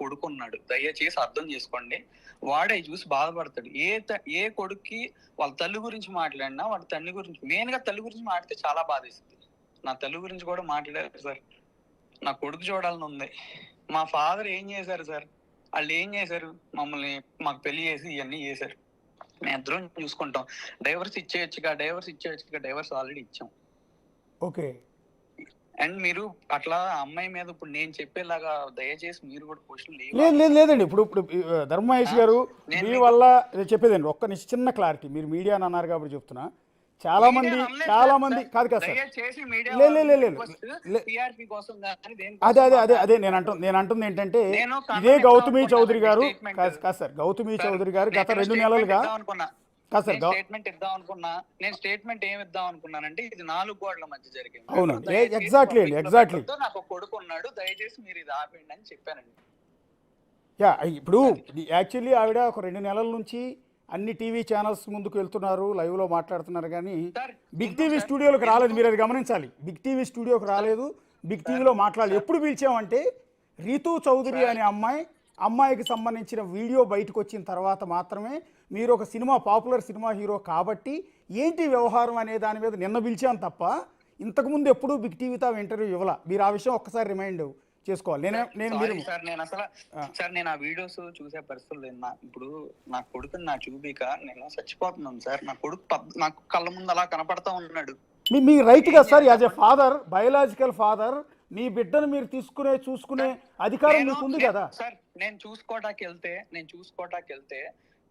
కొడుకు ఉన్నాడు, దయచేసి అర్థం చేసుకోండి. వాడే చూసి బాధపడతాడు. ఏ కొడుక్కి వాళ్ళ తల్లి గురించి మాట్లాడినా వాళ్ళ తల్లి గురించి, మెయిన్ గా తల్లి గురించి మాట్లాడితే చాలా బాధేస్తుంది. నా తల్లి గురించి కూడా మాట్లాడారు సార్. నా కొడుకు చూడాలని ఉంది. మా ఫాదర్ ఏం చేశారు సార్? వాళ్ళు ఏం చేశారు? మమ్మల్ని మాకు పెళ్లి చేసి ఇవన్నీ చేశారు. మేము ఇద్దరం చూసుకుంటాం. డైవర్స్ ఇచ్చేయచ్చుగా, డైవర్స్ ఆల్రెడీ ఇచ్చాం. ఓకే. అండ్ మీరు అట్లా అమ్మాయి మీద ఇప్పుడు నేను చెప్పేలాగా దయచేసి మీరు కూడా క్వశ్చన్ లేదండి. ఇప్పుడు ధర్మమహేష్ గారు మీ వల్ల చెప్పేదండి, ఒక్క చిన్న క్లారిటీ. మీరు మీడియా అని అన్నారు కాబట్టి చెప్తున్నా. చాలా మంది కాదు సార్, అదే నేను అంటుంది ఏంటంటే, ఇదే గౌతమి చౌదరి గారు కాదు సార్, గౌతమి చౌదరి గారు గత 2 నెలలుగా స్టేట్మెంట్ ఇద్దాం అనుకున్నా. నేను స్టేట్మెంట్ ఏమి ఇద్దాం అనుకున్నానంటే, ఇది 4 గోడల మధ్య జరిగింది. అవును, ఎగ్జాక్ట్లీ నాకు కొడుకు ఉన్నాడు, దయచేసి మీరు ఇది ఆపండి అని చెప్పానండి. ఇప్పుడు యాక్చువల్లీ ఆవిడ ఒక 2 నెలల నుంచి అన్ని టీవీ ఛానల్స్ ముందుకు వెళ్తున్నారు, లైవ్లో మాట్లాడుతున్నారు, కానీ బిగ్ టీవీ స్టూడియోకి రాలేదు. మీరు అది గమనించాలి. బిగ్ టీవీ స్టూడియోకి రాలేదు, బిగ్ టీవీలో మాట్లాడలేదు. ఎప్పుడు పిలిచామంటే, రీతూ చౌదరి అనే అమ్మాయికి సంబంధించిన వీడియో బయటకు వచ్చిన తర్వాత మాత్రమే మీరు ఒక పాపులర్ సినిమా హీరో కాబట్టి ఏంటి వ్యవహారం అనే దాని మీద నిన్న పిలిచాను తప్ప, ఇంతకుముందు ఎప్పుడూ బిగ్ టీవీతో ఇంటర్వ్యూ ఇవ్వాల. మీరు ఆ విషయం ఒక్కసారి రిమైండ్ చేసుకోవాలి. నేను ఆ వీడియోస్ చూసే పరిస్థితులు ఇప్పుడు నా కొడుకుని నా చూపిక నేను చచ్చిపోతున్నాను సార్. నా కొడుకు నాకు కళ్ళ ముందు అలా కనపడతా ఉన్నాడు. మీ రైట్ గా sir, as a father, biological father, మీ బిడ్డను మీరు చూసుకునే అధికారం మీకు ఉంది కదా సార్. నేను చూసుకోవటానికి వెళ్తే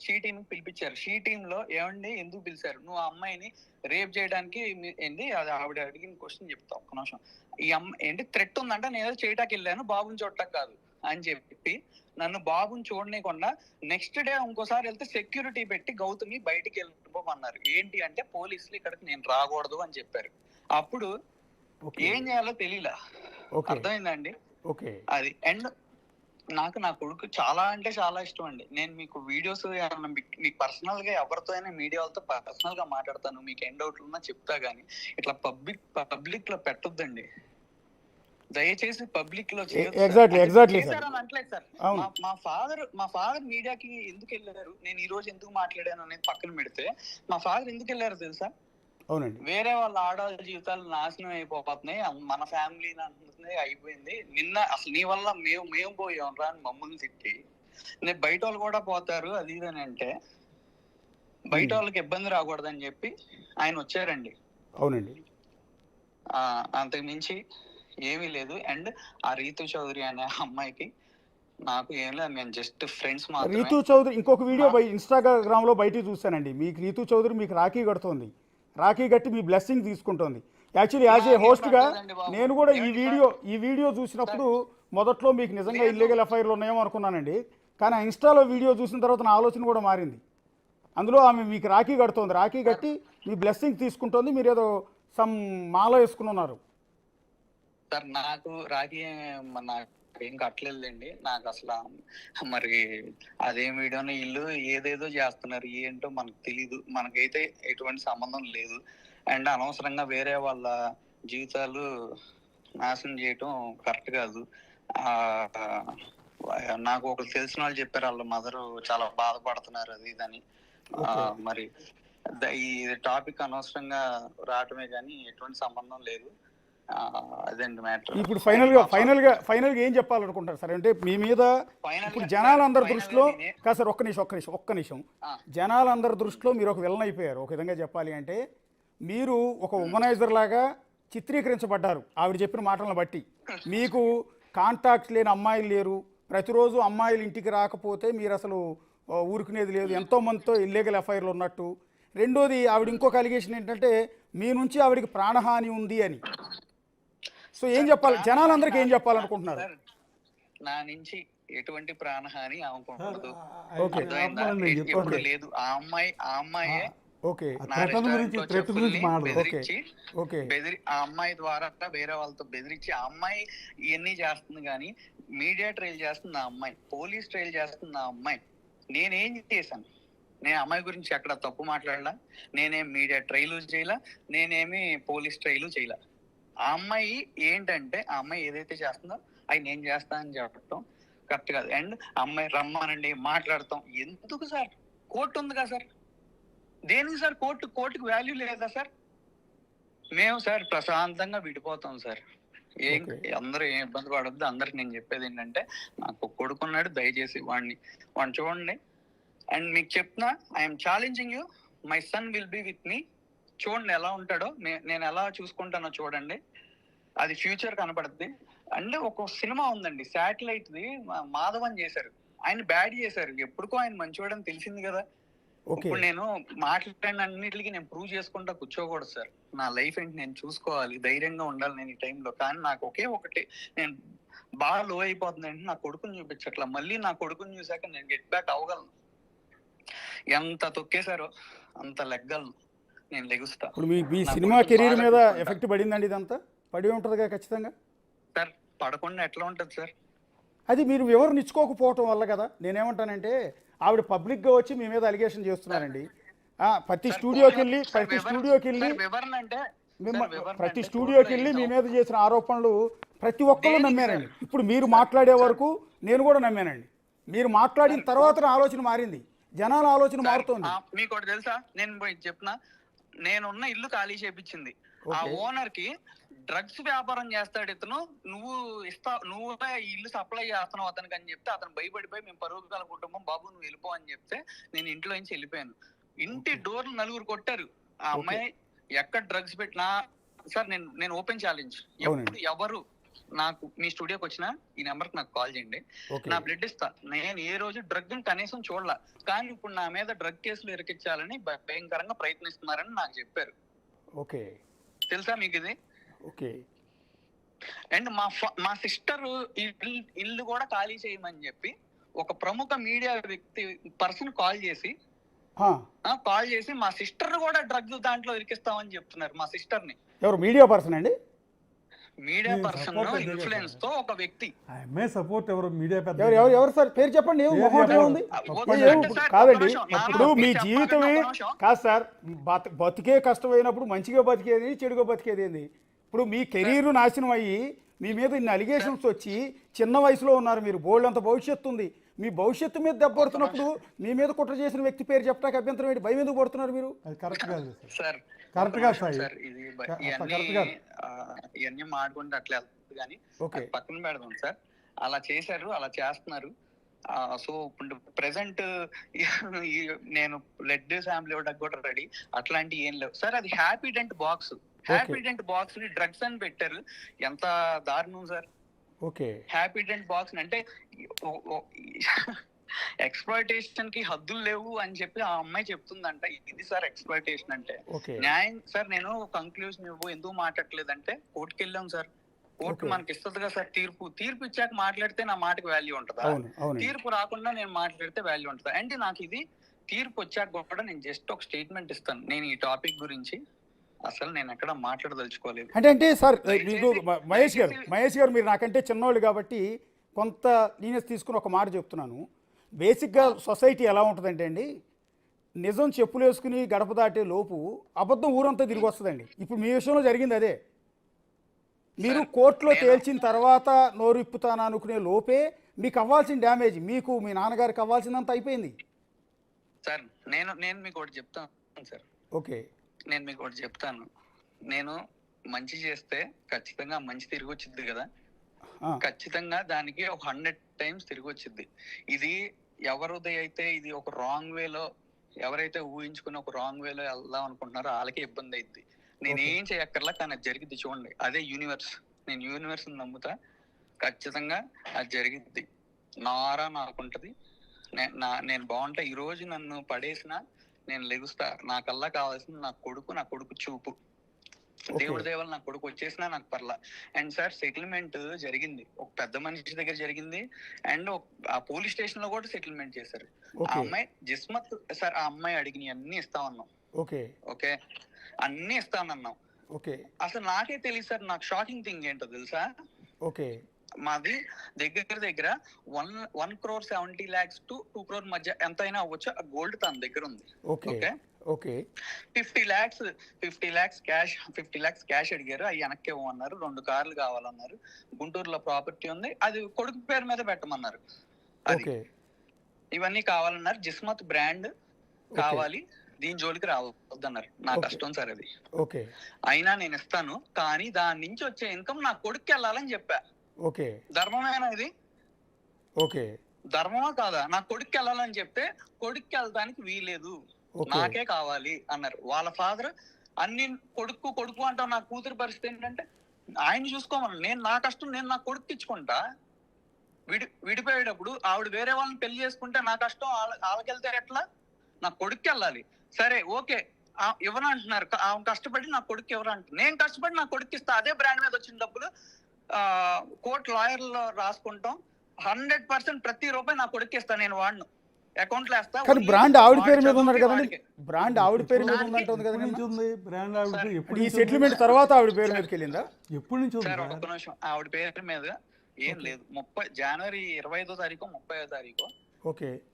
షీ టీమ్ పిలిపించారు. షీ టీమ్ లో ఏమండి ఎందుకు పిలిచారు? నువ్వు ఆ అమ్మాయిని రేప్ చేయడానికి ఏంటి? అది ఆవిడ అడిగిన క్వశ్చన్ చెప్తా ఒక్క నిమిషం. ఈ ఏంటి థ్రెట్ ఉందంటే నేను ఏదో చేయటానికి వెళ్ళాను, బాబుని చూడటానికి కాదు అని చెప్పి నన్ను బాబుని చూడనీయకుండా నెక్స్ట్ డే ఇంకోసారి వెళ్తే సెక్యూరిటీ పెట్టి గౌతమి బయటికి వెళ్ళిపోమన్నారు. ఏంటి అంటే, పోలీసులు ఇక్కడికి నేను రాకూడదు అని చెప్పారు. అప్పుడు ఏం చేయాలో తెలియలా. అర్థమైందండి? అది. అండ్ నాకు నా కొడుకు చాలా అంటే చాలా ఇష్టం అండి. నేను మీకు వీడియోస్ మీకు పర్సనల్ గా ఎవరితో అయినా మీడియా వాళ్ళతో పర్సనల్ గా మాట్లాడతాను. మీకు ఏం డౌట్లు ఉన్నా చెప్తా గానీ ఇట్లా పబ్లిక్ లో పెట్టొద్దండి దయచేసి. పబ్లిక్ లో ఎగ్జాక్ట్లీ సార్. మా ఫాదర్ మీడియాకి ఎందుకు వెళ్ళారు, నేను ఈ రోజు ఎందుకు మాట్లాడాను అనేది పక్కన పెడితే, మా ఫాదర్ ఎందుకు వెళ్ళారు తెలుసా? వేరే వాళ్ళ ఆడవాళ్ళ జీవితాలు నాశనం అయిపోతున్నాయి, మన ఫ్యామిలీ అయిపోయింది. నిన్న అసలు నీ వల్ల మేము పోయాం రా అని మమ్మల్ని తిట్టి, నేను బయట వాళ్ళు కూడా పోతారు అది ఇదని అంటే, బయట వాళ్ళకి ఇబ్బంది రాకూడదని చెప్పి ఆయన వచ్చారండి. అవునండి. అంతకు మించి ఏమీ లేదు. అండ్ ఆ రీతు చౌదరి అనే అమ్మాయికి నాకు ఏం లేదు, నేను జస్ట్ ఫ్రెండ్స్ మాత్రమే. రీతు చౌదరి ఇంకొక వీడియో ఇన్స్టాగ్రామ్ లో బయట చూసానండి. మీకు రీతు చౌదరి మీకు రాఖీ కడుతోంది, రాఖీ కట్టి మీ బ్లెస్సింగ్ తీసుకుంటోంది. యాక్చువల్లీ యాజ్ ఏ హోస్ట్గా నేను కూడా ఈ వీడియో చూసినప్పుడు మొదట్లో మీకు నిజంగా ఇల్లీగల్ ఎఫ్ఐఆర్లు ఉన్నాయేమో అనుకున్నానండి. కానీ ఆ ఇన్స్టాలో వీడియో చూసిన తర్వాత నా ఆలోచన కూడా మారింది. అందులో ఆమె మీకు రాఖీ కడుతోంది, రాఖీ కట్టి మీ బ్లెస్సింగ్ తీసుకుంటోంది. మీరు ఏదో సమ్ మాల వేసుకుని ఉన్నారు సార్. నాకు రాఖీ ఏం కట్టలేదండి. నాకు అసలు మరి అదేం వీడియోని ఇల్లు ఏదేదో చేస్తున్నారు, ఏంటో మనకు తెలీదు. మనకైతే ఎటువంటి సంబంధం లేదు. అండ్ అనవసరంగా వేరే వాళ్ళ జీవితాలు నాశనం చేయటం కరెక్ట్ కాదు. నాకు ఒకరు తెలిసిన వాళ్ళు చెప్పారు, వాళ్ళ మదర్ చాలా బాధపడుతున్నారు అది ఇదని. మరి ఈ టాపిక్ అనవసరంగా రావటమే కానీ ఎటువంటి సంబంధం లేదు. అదండి మ్యాటర్. ఇప్పుడు ఫైనల్ గా ఏం చెప్పాలనుకుంటారు సార్? అంటే మీ మీద ఇప్పుడు జనాలందరి దృష్టిలో కాదు సార్, ఒక్క నిమిషం జనాలందరి దృష్టిలో మీరు ఒక విలన్ అయిపోయారు. ఒక విధంగా చెప్పాలి అంటే మీరు ఒక ఉమనైజర్ లాగా చిత్రీకరించబడ్డారు ఆవిడ చెప్పిన మాటలను బట్టి. మీకు కాంటాక్ట్స్ లేని అమ్మాయిలు లేరు, ప్రతిరోజు అమ్మాయిలు ఇంటికి రాకపోతే మీరు అసలు ఊరుకునేది లేదు, ఎంతోమందితో ఇల్లీగల్ ఎఫ్ఐఆర్లు ఉన్నట్టు. రెండోది, ఆవిడ ఇంకొక అలిగేషన్ ఏంటంటే మీ నుంచి ఆవిడకి ప్రాణహాని ఉంది అని. సో ఏం చెప్పాలి, జనాలందరికీ ఏం చెప్పాలనుకుంటున్నారు? నా నుంచి ఎటువంటి ప్రాణహాని అనుకుంటున్నారు లేదు. ఆ అమ్మాయే ఆ అమ్మాయి ద్వారా వేరే వాళ్ళతో బెదిరించి ఆ అమ్మాయి ఇవన్నీ చేస్తుంది. కానీ మీడియా ట్రైల్ చేస్తుంది ఆ అమ్మాయి, పోలీస్ ట్రైల్ చేస్తుంది ఆ అమ్మాయి. నేనేం చేశాను? నేను అమ్మాయి గురించి అక్కడ తప్పు మాట్లాడలా, నేనేం మీడియా ట్రైలు చేయలా, నేనేమి పోలీస్ ట్రైలు చేయలా. ఆ అమ్మాయి ఏంటంటే, ఆ అమ్మాయి ఏదైతే చేస్తుందో అది నేను చేస్తానని చెప్పటం. కరెక్ట్ కాదు. అండ్ అమ్మాయి రమ్మానండి మాట్లాడతాం, ఎందుకు సార్? కోర్టు ఉంది కదా సార్, దేనికి సార్ కోర్టుకి వాల్యూ లేదా సార్? మేము సార్ ప్రశాంతంగా విడిపోతాం సార్. ఏం అందరూ ఏం ఇబ్బంది పడొద్దు. అందరికి నేను చెప్పేది ఏంటంటే, నాకు కొడుకున్నాడు, దయచేసి వాడిని చూడండి. అండ్ మీకు చెప్తున్నా, I'm challenging you, my son will be with me. చూడండి ఎలా ఉంటాడో, నేను ఎలా చూసుకుంటానో చూడండి, అది ఫ్యూచర్ కనపడుద్ది. అంటే ఒక సినిమా ఉందండి శాటిలైట్ ది, మాధవన్ చేశారు, ఆయన బ్యాడ్ చేశారు, ఎప్పుడుకో ఆయన మంచివాడని తెలిసింది కదా. ఇప్పుడు నేను మాట్లాడిన అన్నిటికీ నేను ప్రూవ్ చేసుకుంటా కూర్చోకూడదు సార్. నా లైఫ్ ఏంటి నేను చూసుకోవాలి, ధైర్యంగా ఉండాలి నేను ఈ టైంలో. కానీ నాకు ఒకే ఒకటి, నేను బాగా లో అయిపోతుంది అంటే నా కొడుకుని చూపించట్లా. మళ్ళీ నా కొడుకుని చూసాక నేను గెట్ బ్యాక్ అవ్వగలను. ఎంత తొక్కేశారో అంత లెగ్గలను, నేను లెగుస్తా. ఇప్పుడు మీ సినిమా కెరీర్ మీద ఎఫెక్ట్ పడిందండి? ఇదంతా పడి ఉంటుందిగా ఖచ్చితంగా సార్. పడకుండా ఎట్లా ఉంటుంది సార్? అది మీరు వివరణ ఇచ్చుకోకపోవటం వల్ల కదా. నేనేమంటానంటే, ఆవిడ పబ్లిక్గా వచ్చి మీ మీద అలిగేషన్ చేస్తున్నారండి. ప్రతి స్టూడియోకి వెళ్ళి మీ మీద చేసిన ఆరోపణలు ప్రతి ఒక్కళ్ళు నమ్మారండి. ఇప్పుడు మీరు మాట్లాడే వరకు నేను కూడా నమ్మానండి. మీరు మాట్లాడిన తర్వాత నా ఆలోచన మారింది, జనాల ఆలోచన మారుతోంది. మీకు ఒకటి తెలుసా, నేను పోయి చెప్పిన, నేనున్న ఇల్లు ఖాళీ చేపించింది ఆ ఓనర్ కి. డ్రగ్స్ వ్యాపారం చేస్తాడు ఇతను, నువ్వే ఇల్లు సప్లై చేస్తున్నావు అతనికి అని చెప్తే అతను భయపడిపోయి, మేము పరుగుల కుటుంబం బాబు నువ్వు వెళ్ళిపో అని చెప్తే నేను ఇంట్లో నుంచి వెళ్ళిపోయాను. ఇంటి డోర్లు నలుగురు కొట్టారు. ఆ అమ్మాయి ఎక్కడ డ్రగ్స్ పెట్టినా సార్, నేను ఓపెన్ ఛాలెంజ్, ఎవరు నాకు మీ స్టూడియోకి వచ్చినా ఈ నెంబర్కి నాకు కాల్ చేయండి, నా బ్లడ్ ఇస్తా. నేను ఏ రోజు డ్రగ్ కనీసం చూడలా, కానీ ఇప్పుడు నా మీద డ్రగ్ కేసులు ఇరికించాలని భయంకరంగా ప్రయత్నిస్తున్నారని నాకు చెప్పారు. ఓకే, తెలుసా మీకు ఇది? ఓకే. అండ్ మా సిస్టర్ ఇల్లు కూడా ఖాళీ చేయమని చెప్పి ఒక ప్రముఖ మీడియా పర్సన్ కాల్ చేసి మా సిస్టర్ కూడా డ్రగ్స్ దాంట్లో ఇరికిస్తామని చెప్తున్నారు. మా సిస్టర్ ని. ఎవరు మీడియా పర్సన్ అండి? మీడియా పర్సన్ ఇన్ఫ్లుయెన్స్ తో ఒక వ్యక్తి. ఎవరు సార్? పేరు చెప్పండి. కాదండి, ఇప్పుడు మీ జీవితమే కాదు సార్. బతికే కష్టమైనప్పుడు మంచిగా బతికేది, చెడుగా బతికేది ఏంది? ఇప్పుడు మీ కెరీర్ నాశనం అయ్యి మీ మీద ఇన్ని అలిగేషన్స్ వచ్చి చిన్న వయసులో ఉన్నారు మీరు, బోల్డ్ అంత భవిష్యత్తు ఉంది. మీ భవిష్యత్తు మీద దెబ్బపడుతున్నప్పుడు మీ మీద కుట్ర చేసిన వ్యక్తి పేరు చెప్పడానికి అభ్యంతరం ఏంటి? భయం ఎందుకు పడుతున్నారు మీరు? కరెక్ట్ కాదు సార్. ఇవన్నీ మాట్లాడుకుంటే అట్లా వెళ్తుంది కానీ పక్కన పెడదాం సార్. అలా చేశారు, అలా చేస్తున్నారు. సో ఇప్పుడు ప్రెసెంట్ నేను బ్లడ్ శాంపుల్ ఇవ్వడానికి కూడా రెడీ. అట్లాంటి ఏం లేవు సార్. అది హ్యాపీడెంట్ బాక్స్ ని డ్రగ్స్ అని పెట్టారు. ఎంత దారుణం సార్. ఓకే, హ్యాపీడెంట్ బాక్స్ అంటే ఎక్స్‌ప్లాయిటేషన్ కి హద్దులు లేవు అని చెప్పి ఆ అమ్మాయి చెప్తుందంట. ఇది సార్ ఎక్స్‌ప్లాయిటేషన్ అంటే. న్యాయం సార్. నేను కంక్లూజన్ ఎందుకు మాట్లాడలేదంటే, కోర్టుకి వెళ్ళాం సార్. కోర్టు మనకి ఇస్తుందిగా సార్ తీర్పు ఇచ్చాక మాట్లాడితే నా మాటకి వాల్యూ ఉంటుందా? తీర్పు రాకుండా నేను మాట్లాడితే వాల్యూ ఉంటుందా? అంటే నాకు ఇది తీర్పు వచ్చాక కూడా నేను జస్ట్ ఒక స్టేట్మెంట్ ఇస్తాను. నేను ఈ టాపిక్ గురించి అసలు నేను ఎక్కడ మాట్లాడదలుచుకోలేదు. అంటే సార్, మీకు మహేష్ గారు మీరు నాకంటే చిన్నోళ్ళు కాబట్టి కొంత లీనియస్ తీసుకుని ఒక మాట చెప్తున్నాను. బేసిక్గా సొసైటీ ఎలా ఉంటుందంటే అండి, నిజం చెప్పులు వేసుకుని గడప దాటే లోపు అబద్ధం ఊరంతా తిరిగి వస్తుందండి. ఇప్పుడు మీ విషయంలో జరిగింది అదే. మీరు కోర్టులో తేల్చిన తర్వాత నోరు ఇప్పుతాను అనుకునే లోపే మీకు అవ్వాల్సిన డ్యామేజ్, మీకు మీ నాన్నగారికి అవ్వాల్సిందంతా అయిపోయింది సార్. నేను మీకు ఒకటి చెప్తాను సార్. ఓకే, నేను మీకు ఒకటి చెప్తాను. నేను మంచి చేస్తే ఖచ్చితంగా మంచి తిరిగి వచ్చింది కదా, ఖచ్చితంగా దానికి ఒక 100 times తిరిగి వచ్చింది. ఇది ఎవరిది అయితే ఇది ఒక రాంగ్ వేలో, ఎవరైతే ఊహించుకుని ఒక రాంగ్ వేలో వెళ్దాం అనుకుంటున్నారో వాళ్ళకే ఇబ్బంది అయింది. నేనేం చేయక్కర్లా, కానీ అది జరిగిద్ది. చూడండి, అదే యూనివర్స్. నేను యూనివర్స్ నమ్ముతా, ఖచ్చితంగా అది జరిగిద్ది. నారా నాకుంటది. నేను బాగుంటా. ఈ రోజు నన్ను పడేసిన నేను లెగుస్తా. నాకల్లా కావాల్సింది నా కొడుకు చూపు. దేవుడి దేవాల నా కొడుకు వచ్చేసినా నాకు పర్లా. అండ్ సార్, సెటిల్మెంట్ జరిగింది, ఒక పెద్ద మనిషి దగ్గర జరిగింది. అండ్ ఆ పోలీస్ స్టేషన్ లో కూడా సెటిల్మెంట్ చేశారు. ఆ అమ్మాయి జిస్మత్ సార్, ఆ అమ్మాయి అడిగిన అన్ని ఇస్తామన్నాం. ఓకే, అన్ని ఇస్తానన్నాం. అసలు నాకే తెలియదు సార్. నాకు షాకింగ్ థింగ్ ఏంటో తెలుసా? మాది దగ్గర దగ్గర 1,70,00,000 to 2 crore మధ్య ఎంత అయినా అవ్వచ్చు. ఆ గోల్డ్ తన దగ్గర ఉంది. ఓకే 50 lakhs క్యాష్ అడిగారు. అవి వెనక్కి ఇవ్వమన్నారు. 2 కార్లు కావాలన్నారు. గుంటూరులో ప్రాపర్టీ ఉంది, అది కొడుకు పేరు మీద పెట్టమన్నారు. అది ఇవన్నీ కావాలన్నారు. జిస్మత్ బ్రాండ్ కావాలి, దీని జోలికి రావద్దన్నారు. నా కష్టం సార్ అది. అయినా నేను ఇస్తాను, కానీ దాని నుంచి వచ్చే ఇన్కమ్ నా కొడుక్కి వెళ్ళాలని చెప్పా. ధర్మమేనా ఇది? ధర్మమా కాదా? నా కొడుక్కి వెళ్ళాలని చెప్తే కొడుక్కి వెళ్ళడానికి వీలేదు, నాకే కావాలి అన్నారు. వాళ్ళ ఫాదర్ అన్ని కొడుకు అంటావు. నా కూతురు పరిస్థితి ఏంటంటే ఆయన చూసుకోమని, నేను నా కష్టం నేను నా కొడుకు ఇచ్చుకుంటా. విడిపోయేటప్పుడు ఆవిడ వేరే వాళ్ళని పెళ్లి చేసుకుంటే నా కష్టం వాళ్ళకెళ్తే ఎట్లా? నా కొడుక్కి వెళ్ళాలి. సరే ఓకే, ఎవరు అంటున్నారు ఆమె కష్టపడి నా కొడుకు ఎవరు అంటున్నారు. నేను కష్టపడి నా కొడుకు ఇస్తా. అదే బ్రాండ్ మీద వచ్చిన డబ్బులు కోర్టు లాయర్లో రాసుకుంటాం. 100% ప్రతి రూపాయి నా కొడుకు ఇస్తా, నేను వాడిను అకౌంట్ లో వేస్తా. కానీ బ్రాండ్ ఆవిడ పేరు మీద ఉన్నారు కదండి. బ్రాండ్ ఆవిడ పేరు మీద ఉందంటుంది కదండి. బ్రాండ్ ఆవిడ ఈ సెటిల్మెంట్ తర్వాత ఆవిడ పేరు మీదకి వెళ్ళిందా? ఎప్పటి నుంచి సార్? ఒక్క నిమిషం. ఆవిడ పేరు మీద ఏం లేదు. జనవరి 25వ తారీఖు 30వ తారీఖు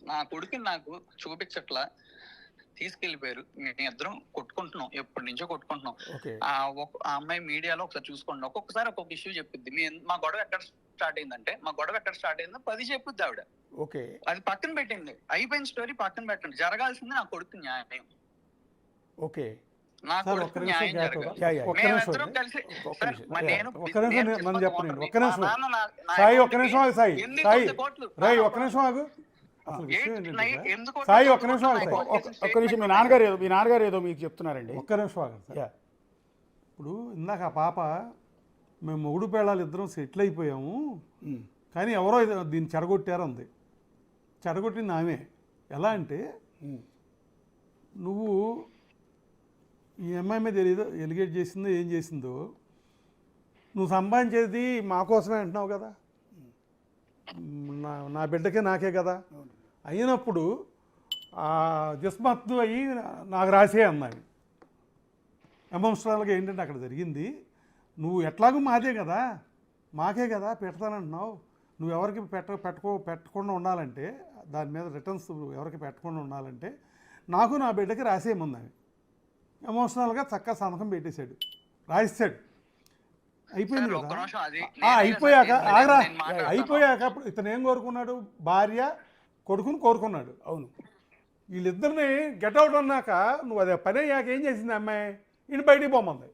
నా కొడుకుని నాకు చూపించట్లా, తీసుకెళ్లిపోయారు. మేము ఇద్దరం కొట్టుకుంటున్నాం, ఎప్పటి నుంచో కొట్టుకుంటున్నాం. ఆ అమ్మాయి మీడియాలో ఒకసారి చూసుకోండి, ఒక్కొక్కసారి ఒక్కొక్క ఇష్యూ చెప్పింది. మా గొడవ ఎక్కడ స్టార్ట్ అయిందంటే 10 చెప్పుద్ది ఆవిడ. అది పక్కన పెట్టింది, అయిపోయిన స్టోరీ పక్కన పెట్టండి. జరగాల్సింది నా కొడుకు న్యాయం. నా కొడుకు న్యాయం జరగాలి. మేమిద్దరం కలిసి మీ నాన్నగారు ఏదో మీకు చెప్తున్నారండి. ఒక్క నిమిషం ఆగండి. ఇప్పుడు ఇందాక ఆ పాప, మేము మొగుడు పేళాలు ఇద్దరం సెటిల్ అయిపోయాము, కానీ ఎవరో దీన్ని చెడగొట్టారు అంది. చెడగొట్టింది ఆమె. ఎలా అంటే, నువ్వు ఈ అమ్మాయి మీద ఎలిగేట్ చేసిందో ఏం చేసిందో, నువ్వు సంపాదించేది మా కోసమే అంటున్నావు కదా, నా బిడ్డకే నాకే కదా. అయినప్పుడు జిస్మత్తు అయ్యి నాకు రాసే అన్నాను. ఎమోషనల్గా ఏంటంటే అక్కడ జరిగింది, నువ్వు ఎట్లాగూ మాదే కదా, మాకే కదా పెడతానంటున్నావు. నువ్వు ఎవరికి పెట్టకుండా ఉండాలంటే, దాని మీద రిటర్న్స్ ఎవరికి పెట్టకుండా ఉండాలంటే నాకు నా బిడ్డకి రాసేయమన్నాను. ఎమోషనల్గా చక్కగా సంతకం పెట్టేశాడు, రాయిస్తాడు. అయిపోయింది కదా. అయిపోయాక ఇతను ఏం కోరుకున్నాడు? భార్య కొడుకుని కోరుకున్నాడు. అవును. వీళ్ళిద్దరిని గెట్అవుట్ అన్నాక నువ్వు అదే పని అయ్యాక ఏం చేసింది అమ్మాయి? ఇంటి బయటికి పోమంది.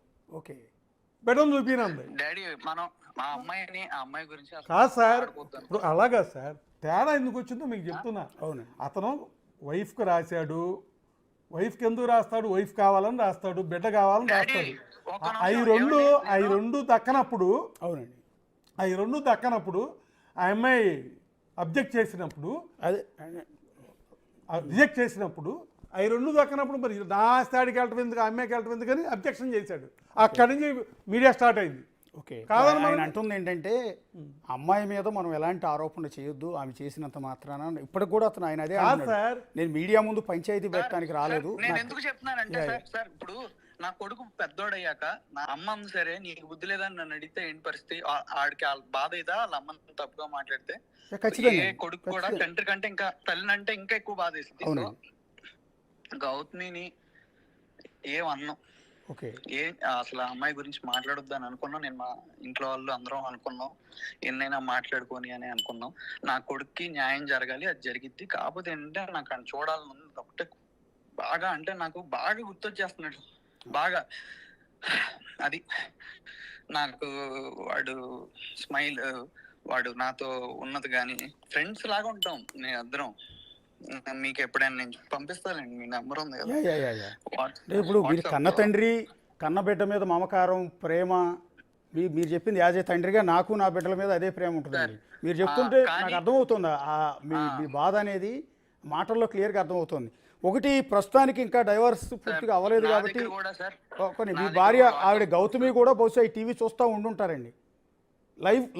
బెటం చూపినంది. కాదు సార్, ఇప్పుడు అలాగా సార్, తేడా ఎందుకు వచ్చిందో మీకు చెప్తున్నా. అవును. అతను వైఫ్కి రాశాడు. వైఫ్కి ఎందుకు రాస్తాడు? వైఫ్ కావాలని రాస్తాడు, బిడ్డ కావాలని రాస్తాడు. అవి రెండు దక్కనప్పుడు, అవునండి, అవి రెండు దక్కనప్పుడు ఆ అమ్మాయి అబ్జెక్ట్ చేసినప్పుడు, రిజెక్ట్ చేసినప్పుడు, అవి రెండు దక్కనప్పుడు మరి నా స్థాయికి వెళ్ళటం ఎందుకు, అమ్మాయికి వెళ్ళటం ఎందుకు అని అబ్జెక్షన్ చేశాడు. అక్కడి నుంచి మీడియా స్టార్ట్ అయింది. ఆయన అంటుంది ఏంటంటే, అమ్మాయి మీద మనం ఎలాంటి ఆరోపణ చేయొద్దు, ఆమె చేసినంత మాత్రాన. ఇప్పటికి కూడా అతను ఆయన అదే సార్, నేను మీడియా ముందు పంచాయతీ పెట్టడానికి రాలేదు. నేను ఎందుకు చెప్తున్నానంటే సార్, ఇప్పుడు నా కొడుకు పెద్దోడయ్యాక నా అమ్మ సరే నీకు బుద్ధి లేదని నన్ను అడిగితే ఏంటి పరిస్థితి? ఆడికి బాధ అయిదా వాళ్ళ అమ్మని తప్పుగా మాట్లాడితే? కొడుకు కూడా తండ్రి కంటే ఇంకా తల్లిని అంటే ఇంకా ఎక్కువ బాధ వేసింది. గౌతమిని ఏమన్నాం, అసలు ఆ అమ్మాయి గురించి మాట్లాడొద్దు అని అనుకున్నాం. నేను మా ఇంట్లో వాళ్ళు అందరం అనుకున్నాం, ఎన్నైనా మాట్లాడుకొని అని అనుకున్నాం. నా కొడుక్కి న్యాయం జరగాలి, అది జరిగిద్ది. కాకపోతే ఏంటంటే నాకు ఆయన చూడాలని ఒకటే బాగా, అంటే నాకు బాగా గుర్తొచ్చేస్తున్నాడు. బాగా అది నాకు వాడు స్మైల్, వాడు నాతో ఉన్నది కానీ ఫ్రెండ్స్ లాగా ఉంటాం నేను అద్దరం. మీకు ఎప్పుడైనా నేను పంపిస్తానండి, మీ నెంబర్ ఉంది కదా. ఇప్పుడు మీరు కన్న తండ్రి, కన్న బిడ్డ మీద మమకారం, ప్రేమ, మీరు చెప్పింది యాజ్ ఏ తండ్రిగా నాకు నా బిడ్డల మీద అదే ప్రేమ ఉంటుందండి. మీరు చెప్తుంటే నాకు అర్థమవుతుంది మీ బాధ అనేది, మాటల్లో క్లియర్గా అర్థమవుతుంది. ఒకటి, ప్రస్తుతానికి ఇంకా డైవర్స్ పూర్తిగా అవ్వలేదు కాబట్టి మీ భార్య ఆవిడ గౌతమి కూడా బహుశా ఈ టీవీ చూస్తూ ఉండుంటారండి.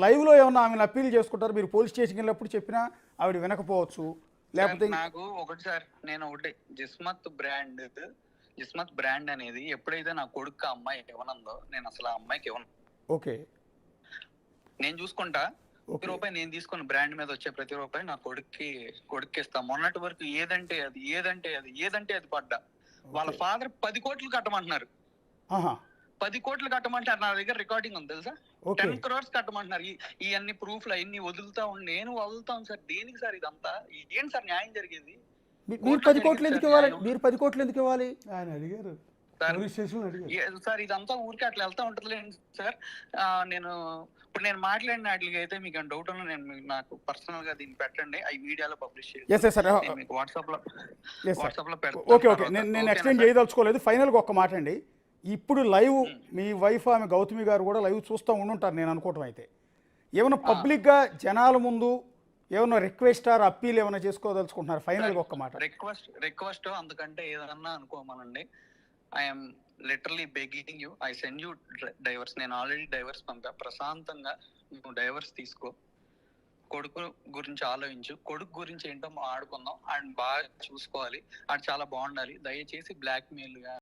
లైవ్లో ఏమన్నా ఆమెను అప్పీల్ చేసుకుంటారు? మీరు పోలీస్ స్టేషన్కి వెళ్ళినప్పుడు చెప్పినా ఆవిడ వినకపోవచ్చు. లేకపోతే నాకు ఒకటి సార్, నేను ఒకటి జిస్మత్ బ్రాండ్ అనేది ఎప్పుడైతే నా కొడుకు అమ్మాయి ఇవ్వనందో, నేను అసలు ఆ అమ్మాయికి ఇవ్వను. ఓకే, నేను చూసుకుంటా. ప్రతి రూపాయి నేను తీసుకున్న బ్రాండ్ మీద వచ్చే ప్రతి రూపాయి నా కొడుక్కి ఇస్తా. మొన్నటి వరకు ఏదంటే అది పడ్డా. వాళ్ళ ఫాదర్ 10 కోట్లు కట్టమంటున్నారు. 10 కోట్లు కట్టమంటారు. నా దగ్గర రికార్డింగ్ ఉంది తెలుసా. 10 crores కట్టమంటున్నారు. ఇవన్నీ ప్రూఫ్లు అవన్నీ వదులుతా ఉండి నేను వదులుతాను సార్. దేనికి సార్ ఇదంతా? ఏంటి సార్ న్యాయం జరిగేది? మీరు 10 కోట్లు ఎందుకు ఇవ్వాలి? మీరు 10 కోట్లు ఎందుకు ఇవ్వాలి? ఆయన అడిగారు సార్. ఇదంతా ఊరికే అట్లా వెళ్తా ఉంటుంది సార్. ఇప్పుడు నేను మాట్లాడిన వాటికి అయితే మీకు డౌట్ ఉన్నా నేను నాకు పర్సనల్ గా దీన్ని పెట్టండి. అవి మీడియాలో పబ్లిష్ చేసి మీకు వాట్సాప్ లో పెడతాను. నేను ఎక్స్ప్లెయిన్ చేయదలుచుకోలేదు. ఫైనల్గా ఒక్క మాట అండి. ఇప్పుడు లైవ్ మీ వైఫ్ ఆమె గౌతమి గారు కూడా లైవ్ చూస్తూ ఉండుంటారు నేను అనుకోవటం. అయితే ఏమైనా పబ్లిక్గా జనాల ముందు ఏమైనా రిక్వెస్ట్ ఆర్ అప్పీల్ ఏమైనా చేసుకోదలుచుకుంటున్నారు? ఫైనల్గా ఒక్క మాట. రిక్వెస్ట్ అందుకంటే ఏదన్నా అనుకోమనండి. I'm literally begging you. I send you divorce. నేను ఆల్రెడీ డైవర్స్ పంపా. ప్రశాంతంగా నువ్వు డైవర్స్ తీసుకో. కొడుకు గురించి ఆలోచించు. కొడుకు గురించి ఏంటో ఆడుకుందాం. అండ్ బాగా చూసుకోవాలి. అది చాలా బాగుండాలి. దయచేసి బ్లాక్ మెయిల్ గా